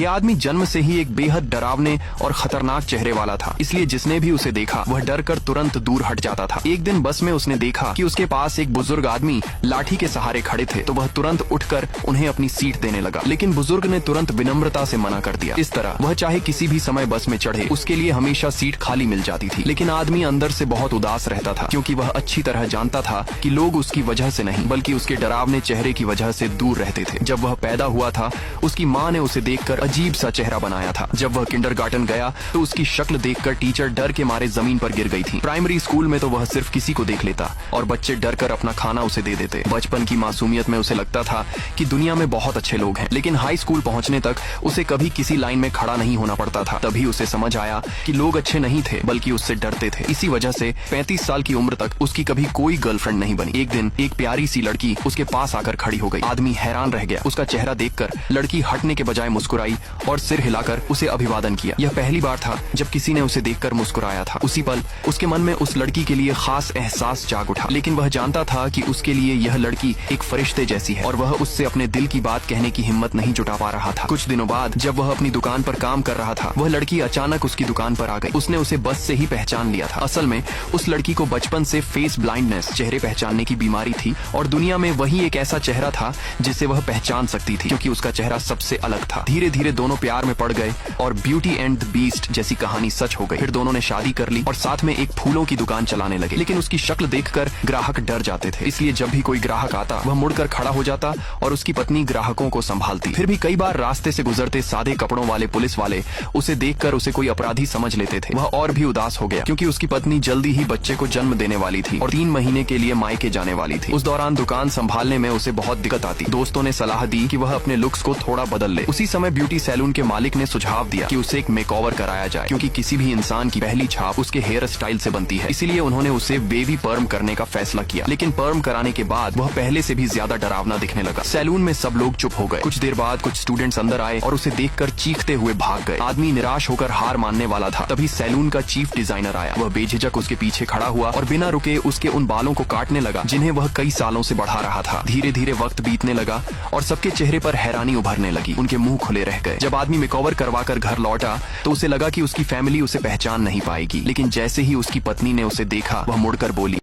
ये आदमी जन्म से ही एक बेहद डरावने और खतरनाक चेहरे वाला था, इसलिए जिसने भी उसे देखा वह डर कर तुरंत दूर हट जाता था। एक दिन बस में उसने देखा कि उसके पास एक बुजुर्ग आदमी लाठी के सहारे खड़े थे, तो वह तुरंत उठकर उन्हें अपनी सीट देने लगा, लेकिन बुजुर्ग ने तुरंत विनम्रता से मना कर दिया। इस तरह वह चाहे किसी भी समय बस में चढ़े, उसके लिए हमेशा सीट खाली मिल जाती थी। लेकिन आदमी अंदर से बहुत उदास रहता था, क्योंकि वह अच्छी तरह जानता था कि लोग उसकी वजह से नहीं बल्कि उसके डरावने चेहरे की वजह से दूर रहते थे। जब वह पैदा हुआ था, उसकी माँ ने उसे देखकर अजीब सा चेहरा बनाया था। जब वह किंडरगार्टन गया तो उसकी शक्ल देखकर टीचर डर के मारे जमीन पर गिर गई थी। प्राइमरी स्कूल में तो वह सिर्फ किसी को देख लेता और बच्चे डर कर अपना खाना उसे दे देते। बचपन की मासूमियत में उसे लगता था कि दुनिया में बहुत अच्छे लोग हैं, लेकिन हाई स्कूल पहुंचने तक उसे कभी किसी लाइन में खड़ा नहीं होना पड़ता था। तभी उसे समझ आया कि लोग अच्छे नहीं थे बल्कि उससे डरते थे। इसी वजह से 35 साल की उम्र तक उसकी कभी कोई गर्लफ्रेंड नहीं बनी। एक दिन एक प्यारी सी लड़की उसके पास आकर खड़ी हो गई। आदमी हैरान रह गया। उसका चेहरा देखकर लड़की हटने के बजाय मुस्कुराई और सिर हिलाकर उसे अभिवादन किया। यह पहली बार था जब किसी ने उसे देखकर मुस्कुराया था। उसी पल उसके मन में उस लड़की के लिए खास एहसास जाग उठा, लेकिन वह जानता था कि उसके लिए यह लड़की एक फरिश्ते जैसी है और वह उससे अपने दिल की बात कहने की हिम्मत नहीं जुटा पा रहा था। कुछ दिनों बाद जब वह अपनी दुकान पर काम कर रहा था, वह लड़की अचानक उसकी दुकान पर आ गई। उसने उसे बस से ही पहचान लिया था। असल में उस लड़की को बचपन से फेस ब्लाइंडनेस, चेहरे पहचानने की बीमारी थी और दुनिया में वही एक ऐसा चेहरा था जिसे वह पहचान सकती थी, क्योंकि उसका चेहरा सबसे अलग था। धीरे धीरे दोनों प्यार में पड़ गए और ब्यूटी एंड द बीस्ट जैसी कहानी सच हो गई। फिर दोनों ने शादी कर ली और साथ में एक फूलों की दुकान चलाने लगे। लेकिन उसकी शक्ल देखकर ग्राहक डर जाते थे, इसलिए जब भी कोई ग्राहक आता वह मुड़कर खड़ा हो जाता और उसकी पत्नी ग्राहकों को संभालती। फिर भी कई बार रास्ते से गुजरते सादे कपड़ों वाले पुलिस वाले उसे देखकर उसे कोई अपराधी समझ लेते थे। वह और भी उदास हो गया, क्योंकि उसकी पत्नी जल्दी ही बच्चे को जन्म देने वाली थी और 3 महीने के लिए मायके जाने वाली थी। उस दौरान दुकान संभालने में उसे बहुत दिक्कत आती। दोस्तों ने सलाह दी कि वह अपने लुक्स को थोड़ा बदल ले। उसी समय ब्यूटी सैलून के मालिक ने सुझाव दिया कि उसे एक मेकओवर कराया जाए, क्योंकि किसी भी इंसान की पहली छाप उसके हेयर स्टाइल से बनती है। इसीलिए उन्होंने उसे बेबी पर्म करने का फैसला किया। लेकिन पर्म कराने के बाद वह पहले से भी ज्यादा डरावना दिखने लगा। सैलून में सब लोग चुप हो गए। कुछ देर बाद कुछ स्टूडेंट्स अंदर आए और उसे देखकर चीखते हुए भाग गए। आदमी निराश होकर हार मानने वाला था। तभी सैलून का चीफ डिजाइनर आया। वह बेझिझक उसके पीछे खड़ा हुआ और बिना रुके उसके उन बालों को काटने लगा जिन्हें वह कई सालों से बढ़ा रहा था। धीरे धीरे वक्त बीतने लगा और सबके चेहरे पर हैरानी उभरने लगी। उनके मुंह खुले रह गए। जब आदमी मेकओवर करवाकर घर लौटा तो उसे लगा कि उसकी फैमिली उसे पहचान नहीं पाएगी, लेकिन जैसे ही उसकी पत्नी ने उसे देखा वह मुड़कर बोली,